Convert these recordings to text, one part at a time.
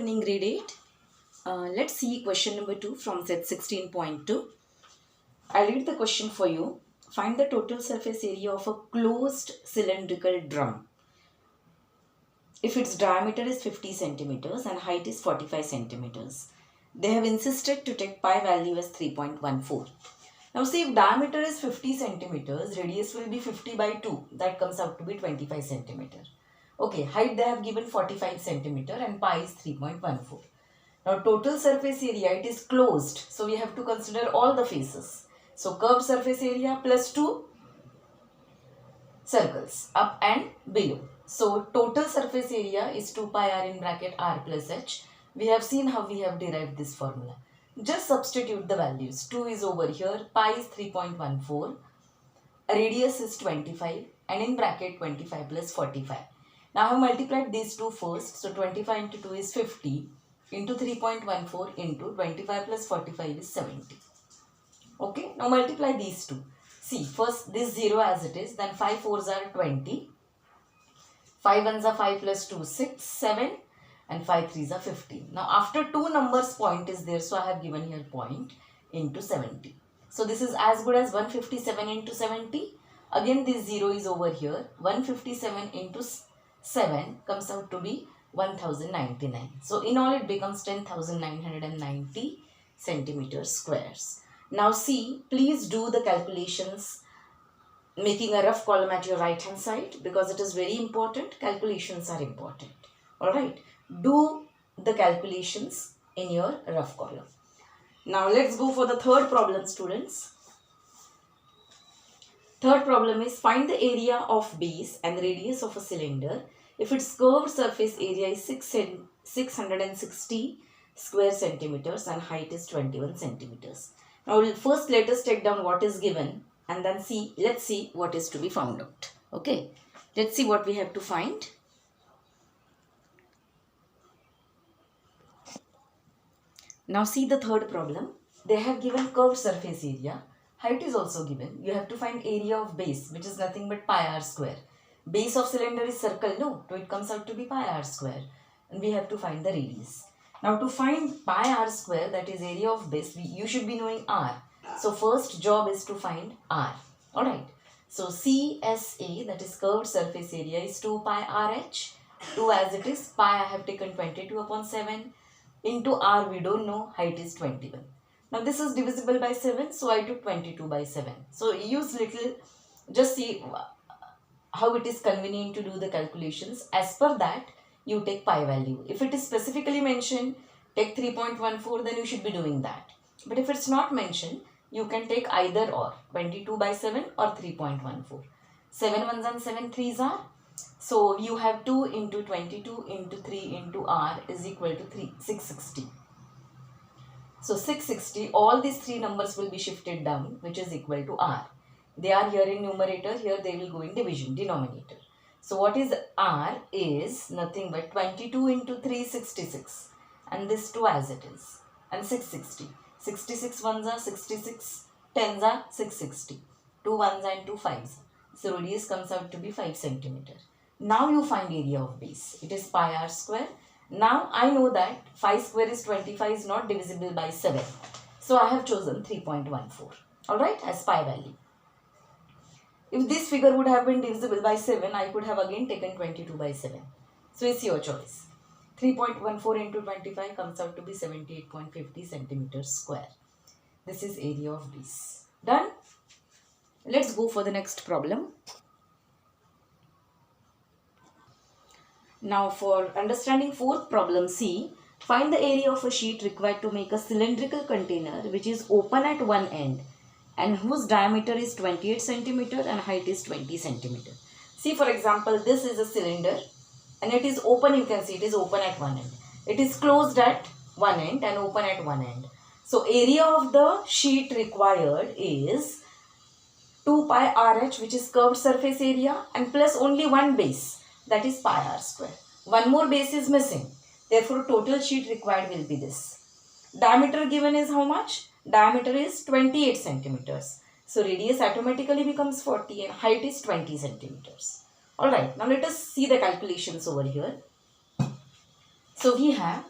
evening, grade 8. Let's see question number 2 from set 16.2. I'll read the question for you. Find the total surface area of a closed cylindrical drum if its diameter is 50 centimeters and height is 45 centimeters. They have insisted to take pi value as 3.14. Now see, if diameter is 50 centimeters, radius will be 50 by 2. That comes out to be 25 centimeter. Okay, height they have given 45 centimeter and pi is 3.14. Now total surface area, it is closed. So we have to consider all the faces. So curved surface area plus 2 circles up and below. So total surface area is 2 pi r in bracket r plus h. We have seen how we have derived this formula. Just substitute the values. 2 is over here, pi is 3.14, radius is 25 and in bracket 25 plus 45. Now I have multiplied these two first. So 25 into 2 is 50 into 3.14 into 25 plus 45 is 70. Okay, now multiply these two. See, first this 0 as it is, then 5 4s are 20, 5 1s are 5 plus 2, 6, 7 and 5 3s are 15. Now after two numbers point is there, so I have given here point into 70. So this is as good as 157 into 70. Again this 0 is over here, 157 into 7 comes out to be 1099. So in all it becomes 10,990 centimeters squares. Now see, please do the calculations making a rough column at your right hand side because it is very important. Calculations are important. Alright, do the calculations in your rough column. Now let's go for the third problem, students. Third problem is find the area of base and radius of a cylinder if its curved surface area is 660 square centimeters and height is 21 centimeters. Now first let us take down what is given and then let's see what is to be found out. Okay, let's see what we have to find. Now see the third problem. They have given curved surface area. Height is also given. You have to find area of base, which is nothing but pi r square. Base of cylinder is circle, no? So it comes out to be pi r square. And we have to find the radius. Now to find pi r square, that is area of base, you should be knowing r. So first job is to find r. Alright. So CSA, that is curved surface area, is 2 pi RH. 2 as it is, pi I have taken 22 upon 7. Into r we don't know, height is 21. Now this is divisible by 7, so I took 22 by 7. So use little, just see how it is convenient to do the calculations. As per that, you take pi value. If it is specifically mentioned, take 3.14, then you should be doing that. But if it's not mentioned, you can take either or, 22 by 7 or 3.14. 7 1s and 7 3s are. So you have 2 into 22 into 3 into r is equal to 660. So 660, all these three numbers will be shifted down, which is equal to r. They are here in numerator, here they will go in division, denominator. So what is r is nothing but 22 into 3 66 and this 2 as it is and 660. 66 1s are 66, 10s are 660, 2 1s and 2 5s. So radius comes out to be 5 centimeter. Now you find area of base. It is pi r square. Now I know that 5 square is 25 is not divisible by 7. So I have chosen 3.14. Alright, as pi value. If this figure would have been divisible by 7, I could have again taken 22 by 7. So it's your choice. 3.14 into 25 comes out to be 78.50 centimeters square. This is area of base. Done? Let's go for the next problem. Now for understanding fourth problem, C, find the area of a sheet required to make a cylindrical container which is open at one end and whose diameter is 28 centimeter and height is 20 centimeter. See, for example, this is a cylinder and it is open. You can see it is open at one end. It is closed at one end and open at one end. So area of the sheet required is 2 pi RH, which is curved surface area, and plus only one base, that is pi r square. One more base is missing. Therefore, total sheet required will be this. Diameter given is how much? Diameter is 28 centimeters. So radius automatically becomes 40 and height is 20 centimeters. Alright, now let us see the calculations over here. So we have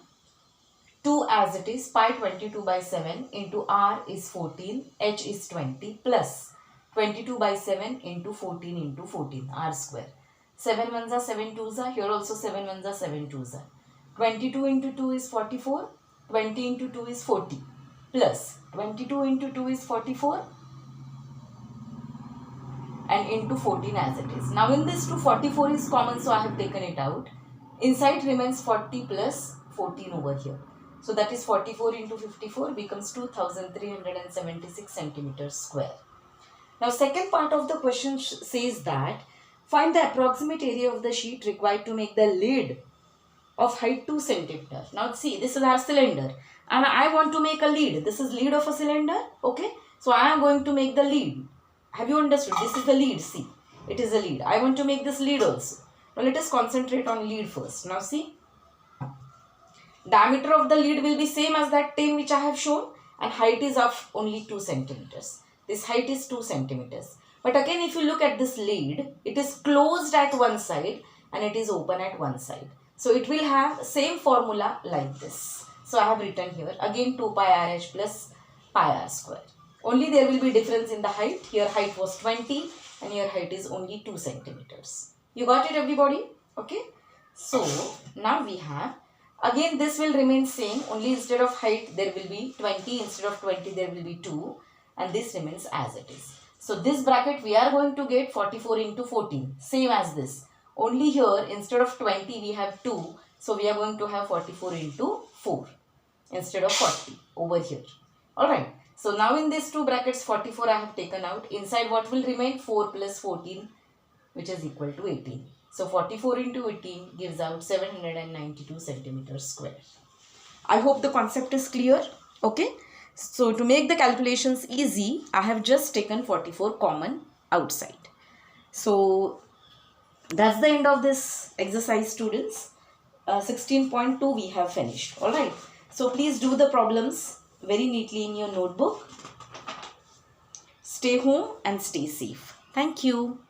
2 as it is, pi 22 by 7 into r is 14, h is 20 plus 22 by 7 into 14 into 14, r square. 7 ones are 7 twos are, here also 7 ones are 7 twos are. 22 into 2 is 44, 20 into 2 is 40 plus 22 into 2 is 44 and into 14 as it is. Now in this 2, 44 is common, so I have taken it out. Inside remains 40 plus 14 over here. So that is 44 into 54 becomes 2376 centimeters square. Now second part of the question says that find the approximate area of the sheet required to make the lid of height 2 centimeter. Now see, this is our cylinder and I want to make a lid. This is lid of a cylinder. Okay. So I am going to make the lid. Have you understood? This is the lid. See, it is a lid. I want to make this lid also. Now let us concentrate on lid first. Now see, diameter of the lid will be same as that 10 which I have shown and height is of only 2 centimeters. This height is 2 centimeters. But again, if you look at this lid, it is closed at one side and it is open at one side. So it will have same formula like this. So I have written here again 2 pi RH plus pi r square. Only there will be difference in the height. Here height was 20 and here height is only 2 centimeters. You got it everybody? Okay. So now we have, again this will remain same, only instead of height there will be 20, instead of 20 there will be 2 and this remains as it is. So this bracket we are going to get 44 into 14, same as this. Only here instead of 20 we have 2, so we are going to have 44 into 4 instead of 40 over here. Alright, so now in these two brackets 44 I have taken out. Inside what will remain? 4 plus 14 which is equal to 18. So 44 into 18 gives out 792 centimeters square. I hope the concept is clear. Okay. So to make the calculations easy, I have just taken 44 common outside. So that's the end of this exercise, students. 16.2 we have finished. Alright. So please do the problems very neatly in your notebook. Stay home and stay safe. Thank you.